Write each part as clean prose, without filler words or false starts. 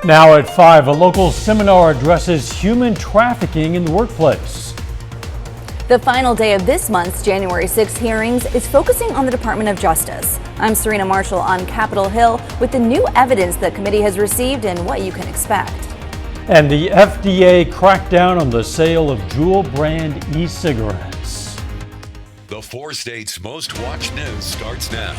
Now at 5, a local seminar addresses human trafficking in the workplace. The final day of this month's January 6th hearings is focusing on the Department of Justice. I'm Serena Marshall on Capitol Hill with the new evidence the committee has received and what you can expect. And the FDA cracked down on the sale of Juul brand e-cigarettes. The 4 states' most watched news starts now.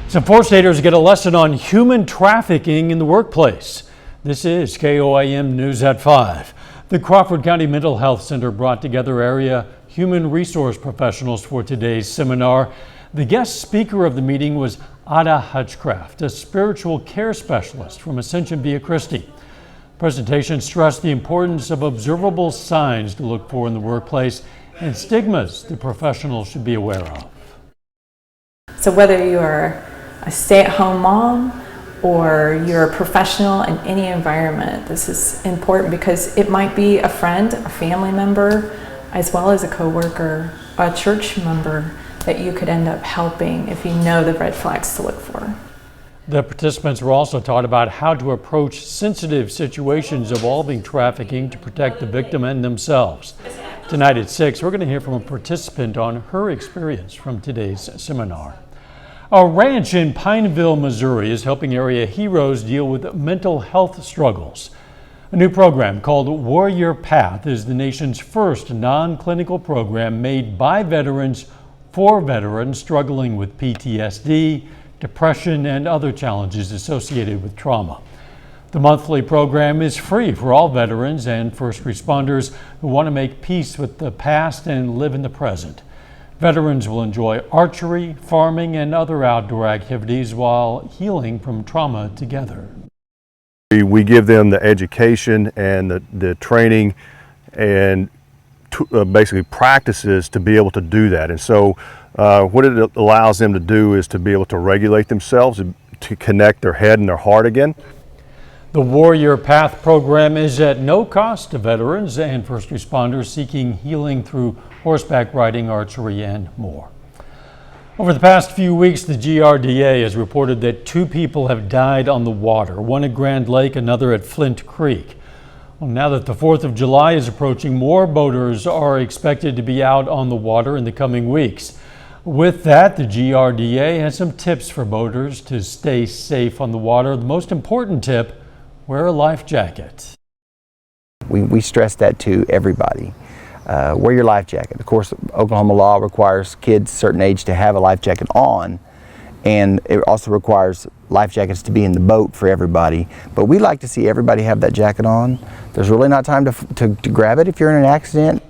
Some 4-staters get a lesson on human trafficking in the workplace. This is KOAM News at 5. The Crawford County Mental Health Center brought together area human resource professionals for today's seminar. The guest speaker of the meeting was Ada Hutchcraft, a spiritual care specialist from Ascension Via Christi. Presentation stressed the importance of observable signs to look for in the workplace and stigmas the professionals should be aware of. So whether you're a stay-at-home mom or you're a professional in any environment, this is important because it might be a friend, a family member, as well as a coworker, a church member that you could end up helping if you know the red flags to look for. The participants were also taught about how to approach sensitive situations involving trafficking to protect the victim and themselves. Tonight at 6, we're going to hear from a participant on her experience from today's seminar. A ranch in Pineville, Missouri is helping area heroes deal with mental health struggles. A new program called Warrior Path is the nation's first non-clinical program made by veterans for veterans struggling with PTSD, depression, and other challenges associated with trauma. The monthly program is free for all veterans and first responders who want to make peace with the past and live in the present. Veterans will enjoy archery, farming, and other outdoor activities while healing from trauma together. We give them the education and the training and basically practices to be able to do that. And so what it allows them to do is to be able to regulate themselves, to connect their head and their heart again. The Warrior Path program is at no cost to veterans and first responders seeking healing through horseback riding, archery, and more. Over the past few weeks, the GRDA has reported that 2 people have died on the water, one at Grand Lake, another at Flint Creek. Well, now that the 4th of July is approaching, more boaters are expected to be out on the water in the coming weeks. With that, the GRDA has some tips for boaters to stay safe on the water. The most important tip: wear a life jacket. We stress that to everybody. Wear your life jacket. Of course, Oklahoma law requires kids a certain age to have a life jacket on, and it also requires life jackets to be in the boat for everybody. But we like to see everybody have that jacket on. There's really not time to grab it if you're in an accident.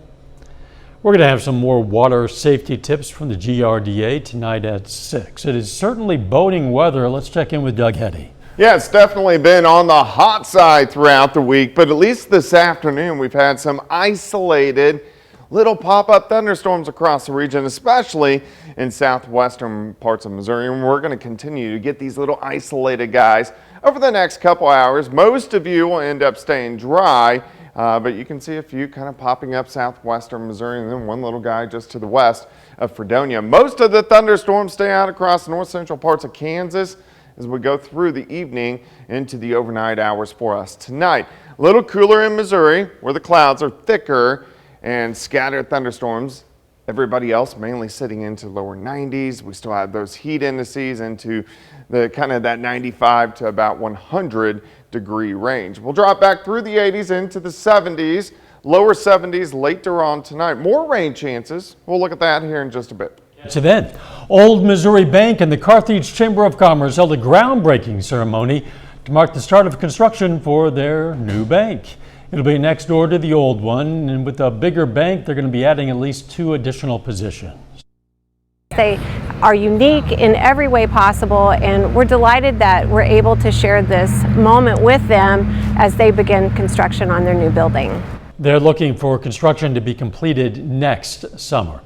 We're going to have some more water safety tips from the GRDA tonight at 6. It is certainly boating weather. Let's check in with Doug Heddy. Yeah, it's definitely been on the hot side throughout the week, but at least this afternoon we've had some isolated little pop-up thunderstorms across the region, especially in southwestern parts of Missouri, and we're going to continue to get these little isolated guys over the next couple hours. Most of you will end up staying dry, but you can see a few kind of popping up southwestern Missouri, and then one little guy just to the west of Fredonia. Most of the thunderstorms stay out across the north central parts of Kansas as we go through the evening into the overnight hours for us tonight. A little cooler in Missouri where the clouds are thicker and scattered thunderstorms. Everybody else mainly sitting into lower 90s. We still have those heat indices into the kind of that 95 to about 100 degree range. We'll drop back through the 80s into the 70s, lower 70s later on tonight. More rain chances. We'll look at that here in just a bit. So then, Old Missouri Bank and the Carthage Chamber of Commerce held a groundbreaking ceremony to mark the start of construction for their new bank. It'll be next door to the old one, and with a bigger bank, they're going to be adding at least 2 additional positions. They are unique in every way possible, and we're delighted that we're able to share this moment with them as they begin construction on their new building. They're looking for construction to be completed next summer.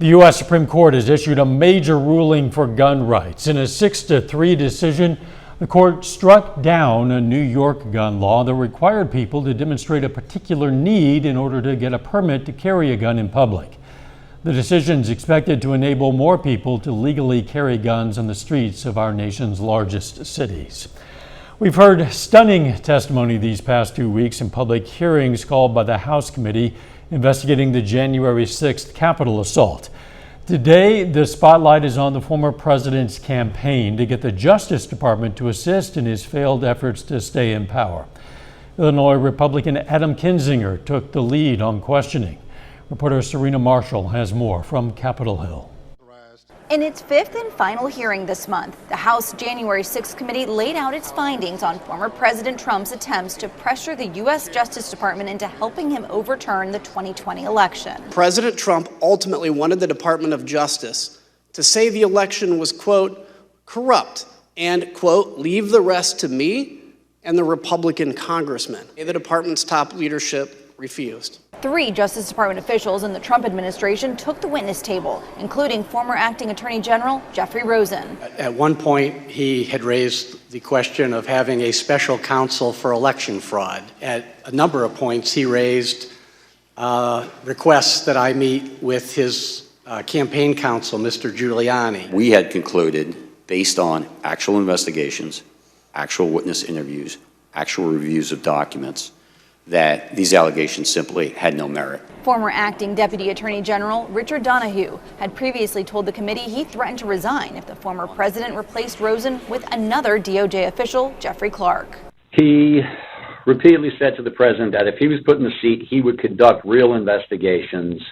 The U.S. Supreme Court has issued a major ruling for gun rights. In a 6-3 decision, the court struck down a New York gun law that required people to demonstrate a particular need in order to get a permit to carry a gun in public. The decision is expected to enable more people to legally carry guns on the streets of our nation's largest cities. We've heard stunning testimony these past 2 weeks in public hearings called by the House committee investigating the January 6th Capitol assault. Today, the spotlight is on the former president's campaign to get the Justice Department to assist in his failed efforts to stay in power. Illinois Republican Adam Kinzinger took the lead on questioning. Reporter Serena Marshall has more from Capitol Hill. In its fifth and final hearing this month, the House January 6th committee laid out its findings on former President Trump's attempts to pressure the U.S. Justice Department into helping him overturn the 2020 election. President Trump ultimately wanted the Department of Justice to say the election was, quote, corrupt and, quote, leave the rest to me and the Republican congressmen. The department's top leadership refused. 3 Justice Department officials in the Trump administration took the witness table, including former acting Attorney General Jeffrey Rosen. At one point, he had raised the question of having a special counsel for election fraud. At a number of points, he raised requests that I meet with his campaign counsel, Mr. Giuliani. We had concluded, based on actual investigations, actual witness interviews, actual reviews of documents, that these allegations simply had no merit. Former acting Deputy Attorney General Richard Donahue had previously told the committee he threatened to resign if the former president replaced Rosen with another DOJ official, Jeffrey Clark. He repeatedly said to the president that if he was put in the seat, he would conduct real investigations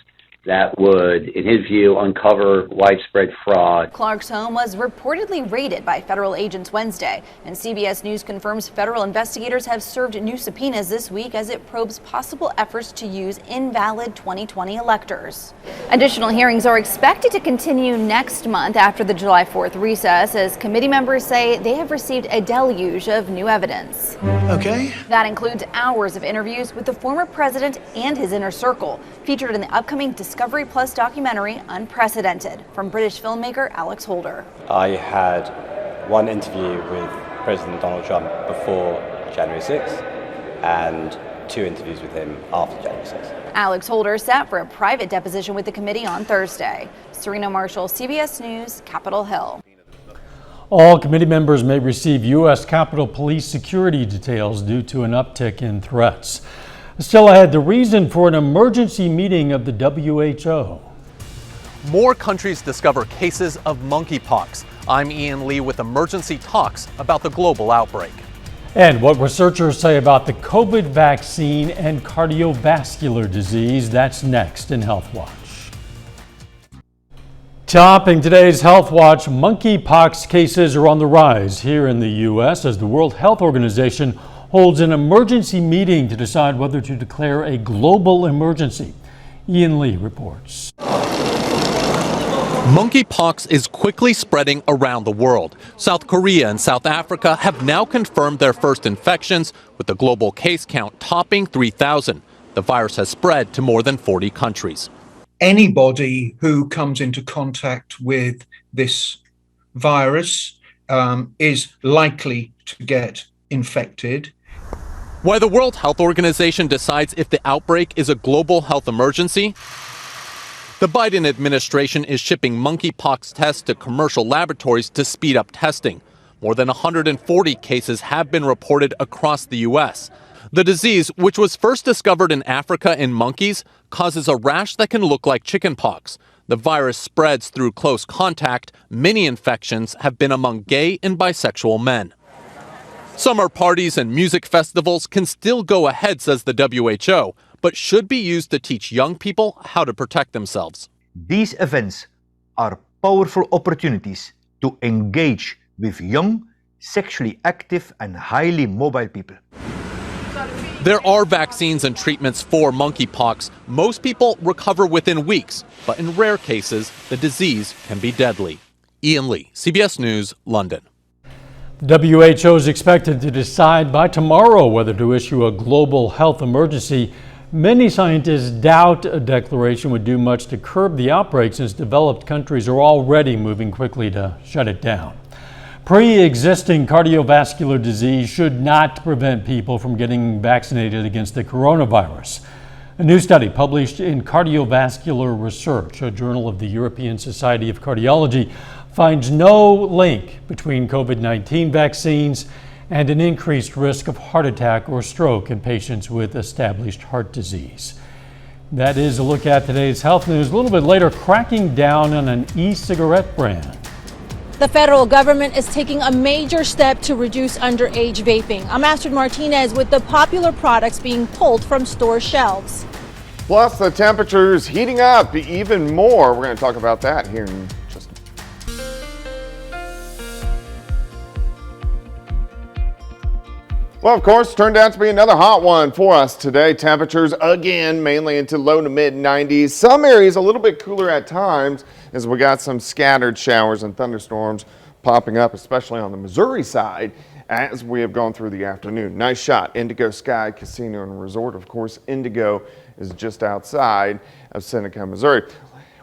that would, in his view, uncover widespread fraud. Clark's home was reportedly raided by federal agents Wednesday, and CBS News confirms federal investigators have served new subpoenas this week as it probes possible efforts to use invalid 2020 electors. Additional hearings are expected to continue next month after the July 4th recess, as committee members say they have received a deluge of new evidence. Okay. That includes hours of interviews with the former president and his inner circle, featured in the upcoming Discovery Plus documentary Unprecedented from British filmmaker Alex Holder. I had one interview with President Donald Trump before January 6th and 2 interviews with him after January 6th. Alex Holder sat for a private deposition with the committee on Thursday. Serena Marshall, CBS News, Capitol Hill. All committee members may receive U.S. Capitol Police security details due to an uptick in threats. Still ahead, the reason for an emergency meeting of the WHO. More countries discover cases of monkeypox. I'm Ian Lee with emergency talks about the global outbreak. And what researchers say about the COVID vaccine and cardiovascular disease. That's next in Healthwatch. Topping today's Healthwatch, monkeypox cases are on the rise here in the U.S. as the World Health Organization holds an emergency meeting to decide whether to declare a global emergency. Ian Lee reports. Monkeypox is quickly spreading around the world. South Korea and South Africa have now confirmed their first infections, with the global case count topping 3,000. The virus has spread to more than 40 countries. Anybody who comes into contact with this virus is likely to get infected. Why the World Health Organization decides if the outbreak is a global health emergency? The Biden administration is shipping monkeypox tests to commercial laboratories to speed up testing. More than 140 cases have been reported across the U.S. The disease, which was first discovered in Africa in monkeys, causes a rash that can look like chickenpox. The virus spreads through close contact. Many infections have been among gay and bisexual men. Summer parties and music festivals can still go ahead, says the WHO, but should be used to teach young people how to protect themselves. These events are powerful opportunities to engage with young, sexually active and highly mobile people. There are vaccines and treatments for monkeypox. Most people recover within weeks, but in rare cases, the disease can be deadly. Ian Lee, CBS News, London. WHO is expected to decide by tomorrow whether to issue a global health emergency. Many scientists doubt a declaration would do much to curb the outbreak, since developed countries are already moving quickly to shut it down. Pre-existing cardiovascular disease should not prevent people from getting vaccinated against the coronavirus. A new study published in Cardiovascular Research, a journal of the European Society of Cardiology, finds no link between COVID-19 vaccines and an increased risk of heart attack or stroke in patients with established heart disease. That is a look at today's health news. A little bit later, cracking down on an e-cigarette brand. The federal government is taking a major step to reduce underage vaping. I'm Astrid Martinez with the popular products being pulled from store shelves. Plus, the temperatures heating up even more. We're going to talk about that here in just a minute. Well, of course, turned out to be another hot one for us today. Temperatures again, mainly into low to mid 90s. Some areas a little bit cooler at times as we got some scattered showers and thunderstorms popping up, especially on the Missouri side as we have gone through the afternoon. Nice shot. Indigo Sky Casino and Resort. Of course, Indigo is just outside of Seneca, Missouri.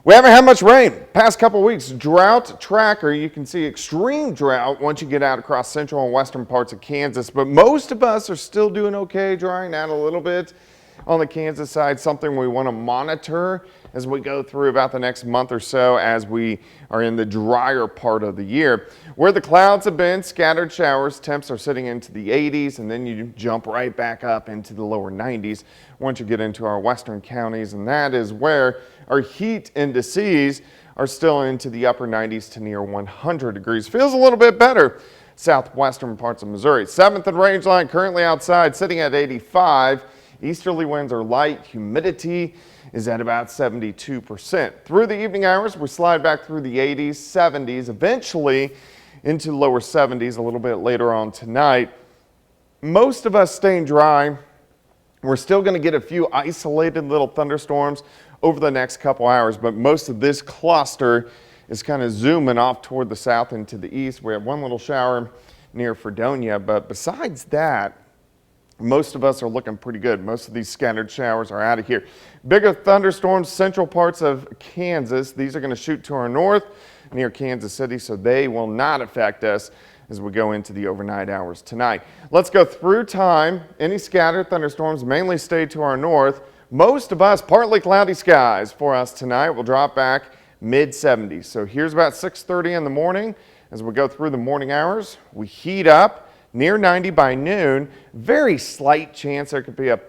We haven't had much rain past couple weeks. Drought tracker, you can see extreme drought once you get out across central and western parts of Kansas, but most of us are still doing okay, drying out a little bit on the Kansas side, something we want to monitor as we go through about the next month or so as we are in the drier part of the year. Where the clouds have been, scattered showers, temps are sitting into the 80s, and then you jump right back up into the lower 90s once you get into our western counties, and that is where our heat indices are still into the upper 90s to near 100 degrees. Feels a little bit better southwestern parts of Missouri. 7th and range line currently outside sitting at 85. Easterly winds are light. Humidity is at about 72%. Through the evening hours, we slide back through the 80s, 70s, eventually into lower 70s a little bit later on tonight. Most of us staying dry. We're still going to get a few isolated little thunderstorms over the next couple hours, but most of this cluster is kind of zooming off toward the south and to the east. We have one little shower near Fredonia, but besides that, most of us are looking pretty good. Most of these scattered showers are out of here. Bigger thunderstorms, central parts of Kansas. These are going to shoot to our north near Kansas City, so they will not affect us as we go into the overnight hours tonight. Let's go through time. Any scattered thunderstorms mainly stay to our north. Most of us, partly cloudy skies for us tonight. We'll drop back mid 70s. So here's about 6:30 in the morning. As we go through the morning hours, we heat up near 90 by noon. Very slight chance there could be a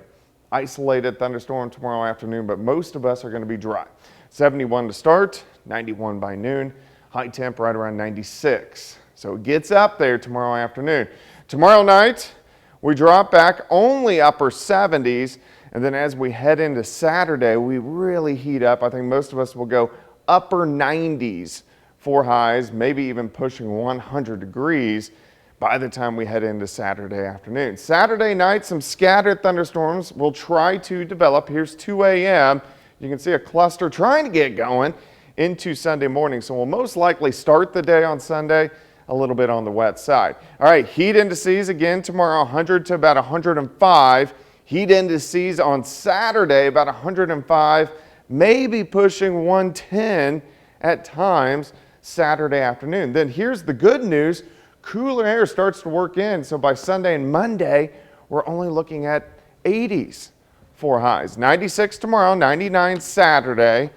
isolated thunderstorm tomorrow afternoon, but most of us are going to be dry. 71 to start, 91 by noon, high temp right around 96. So it gets up there tomorrow afternoon. Tomorrow night, we drop back only upper 70s, and then as we head into Saturday, we really heat up. I think most of us will go upper 90s for highs, maybe even pushing 100 degrees by the time we head into Saturday afternoon. Saturday night, some scattered thunderstorms will try to develop. Here's 2 a.m. You can see a cluster trying to get going into Sunday morning. So we'll most likely start the day on Sunday a little bit on the wet side. All right, heat indices again tomorrow, 100 to about 105. Heat indices on Saturday, about 105, maybe pushing 110 at times Saturday afternoon. Then here's the good news. Cooler air starts to work in, so by Sunday and Monday, we're only looking at 80s for highs. 96 tomorrow, 99 Saturday.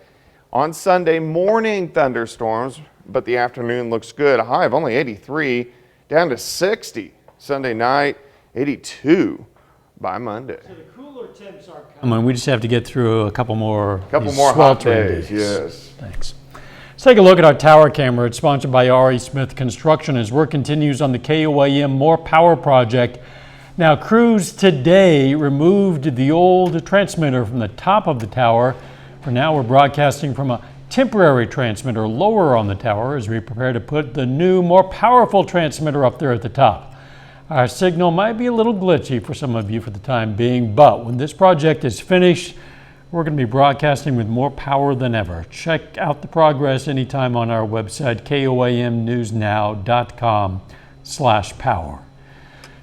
On Sunday, morning thunderstorms, but the afternoon looks good. A high of only 83, down to 60 Sunday night, 82 by Monday. So the cooler temps are coming. We just have to get through a couple more hot days. Yes. Thanks. Let's take a look at our tower camera. It's sponsored by R.E. Smith Construction as work continues on the KOAM More Power project. Now, crews today removed the old transmitter from the top of the tower. For now, we're broadcasting from a temporary transmitter lower on the tower as we prepare to put the new, more powerful transmitter up there at the top. Our signal might be a little glitchy for some of you for the time being, but when this project is finished, we're going to be broadcasting with more power than ever. Check out the progress anytime on our website, koamnewsnow.com/power.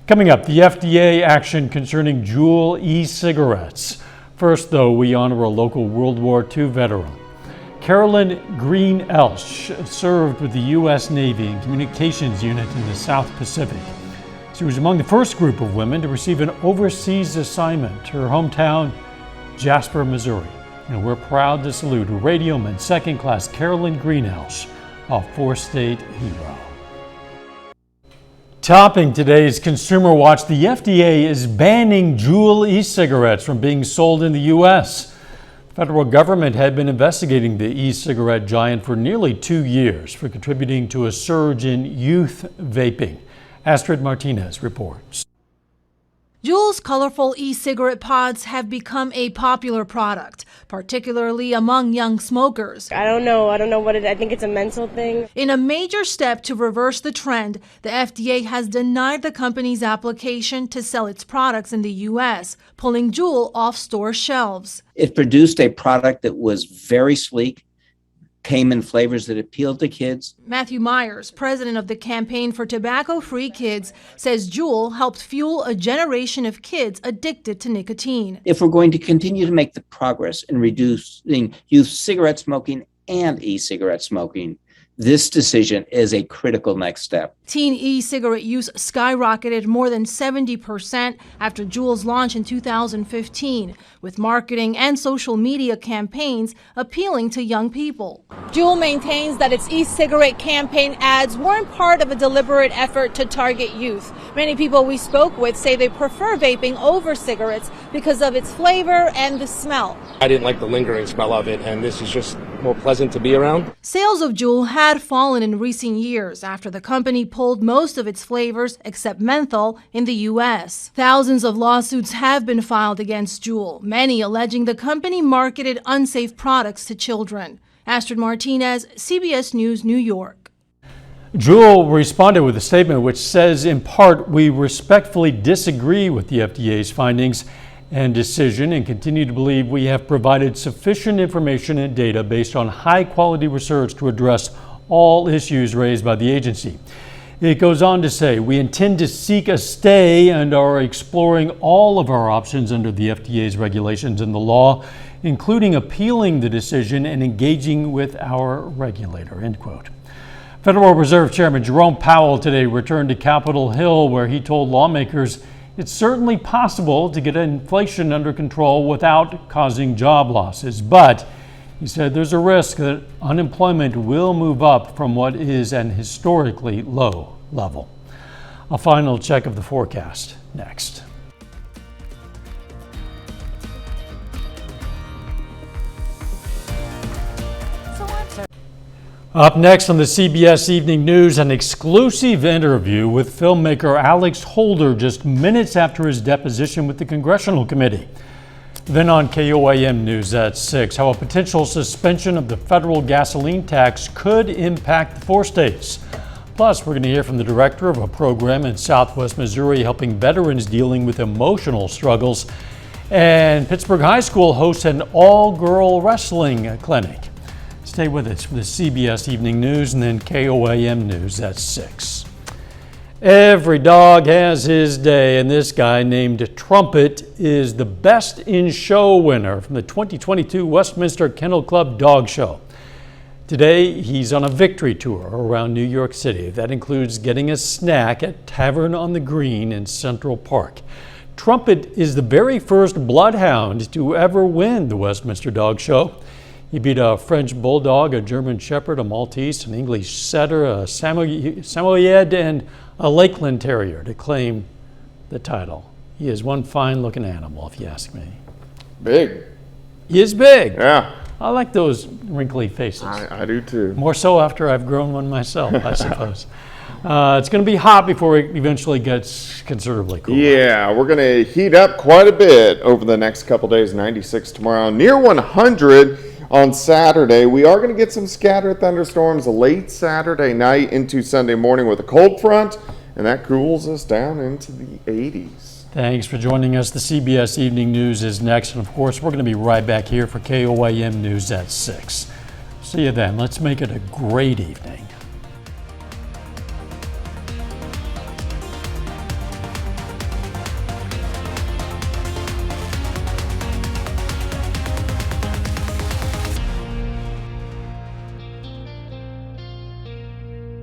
Coming up, the FDA action concerning Juul e-cigarettes. First, though, we honor a local World War II veteran. Carolyn Green Elsh served with the U.S. Navy and Communications Unit in the South Pacific. She was among the first group of women to receive an overseas assignment. Her hometown, Jasper, Missouri. And we're proud to salute Radioman Second Class Carolyn Green Elsh, a four-state hero. Topping today's Consumer Watch, the FDA is banning Juul e-cigarettes from being sold in the U.S. The federal government had been investigating the e-cigarette giant for nearly 2 years for contributing to a surge in youth vaping. Astrid Martinez reports. Juul's colorful e-cigarette pods have become a popular product, particularly among young smokers. I don't know what I think it's a mental thing. In a major step to reverse the trend, the FDA has denied the company's application to sell its products in the U.S., pulling Juul off store shelves. It produced a product that was very sleek, came in flavors that appealed to kids. Matthew Myers, president of the Campaign for Tobacco-Free Kids, says Juul helped fuel a generation of kids addicted to nicotine. If we're going to continue to make the progress in reducing youth cigarette smoking and e-cigarette smoking, this decision is a critical next step. Teen e-cigarette use skyrocketed more than 70% after Juul's launch in 2015, with marketing and social media campaigns appealing to young people. Juul maintains that its e-cigarette campaign ads weren't part of a deliberate effort to target youth. Many people we spoke with say they prefer vaping over cigarettes because of its flavor and the smell. I didn't like the lingering smell of it, and this is just more pleasant to be around. Sales of Juul had fallen in recent years after the company pulled most of its flavors, except menthol, in the U.S. Thousands of lawsuits have been filed against Juul, many alleging the company marketed unsafe products to children. Astrid Martinez, CBS News, New York. Juul responded with a statement which says, in part, we respectfully disagree with the FDA's findings and decision and continue to believe we have provided sufficient information and data based on high-quality research to address all issues raised by the agency. It goes on to say, we intend to seek a stay and are exploring all of our options under the FDA's regulations and the law, including appealing the decision and engaging with our regulator, end quote. Federal Reserve Chairman Jerome Powell today returned to Capitol Hill, where he told lawmakers it's certainly possible to get inflation under control without causing job losses, but he said there's a risk that unemployment will move up from what is an historically low level. A final check of the forecast next. Up next on the CBS Evening News, an exclusive interview with filmmaker Alex Holder just minutes after his deposition with the Congressional Committee. Then on KOAM News at 6, how a potential suspension of the federal gasoline tax could impact the 4 states. Plus, we're going to hear from the director of a program in Southwest Missouri helping veterans dealing with emotional struggles. And Pittsburgh High School hosts an all-girl wrestling clinic. Stay with us for the CBS Evening News and then KOAM News at 6. Every dog has his day, and this guy named Trumpet is the Best in Show winner from the 2022 Westminster Kennel Club Dog Show. Today, he's on a victory tour around New York City. That includes getting a snack at Tavern on the Green in Central Park. Trumpet is the very first bloodhound to ever win the Westminster Dog Show. He beat a French Bulldog, a German Shepherd, a Maltese, an English Setter, a Samoyed, and a Lakeland Terrier to claim the title. He is one fine-looking animal, if you ask me. Big. He is big. Yeah. I like those wrinkly faces. I do too. More so after I've grown one myself, I suppose. It's going to be hot before it eventually gets considerably cooler. Yeah, we're going to heat up quite a bit over the next couple days. 96 tomorrow, near 100 on Saturday. We are going to get some scattered thunderstorms late Saturday night into Sunday morning with a cold front, and that cools us down into the 80s. Thanks for joining us. The CBS Evening News is next, and of course, we're going to be right back here for KOAM News at 6. See you then. Let's make it a great evening.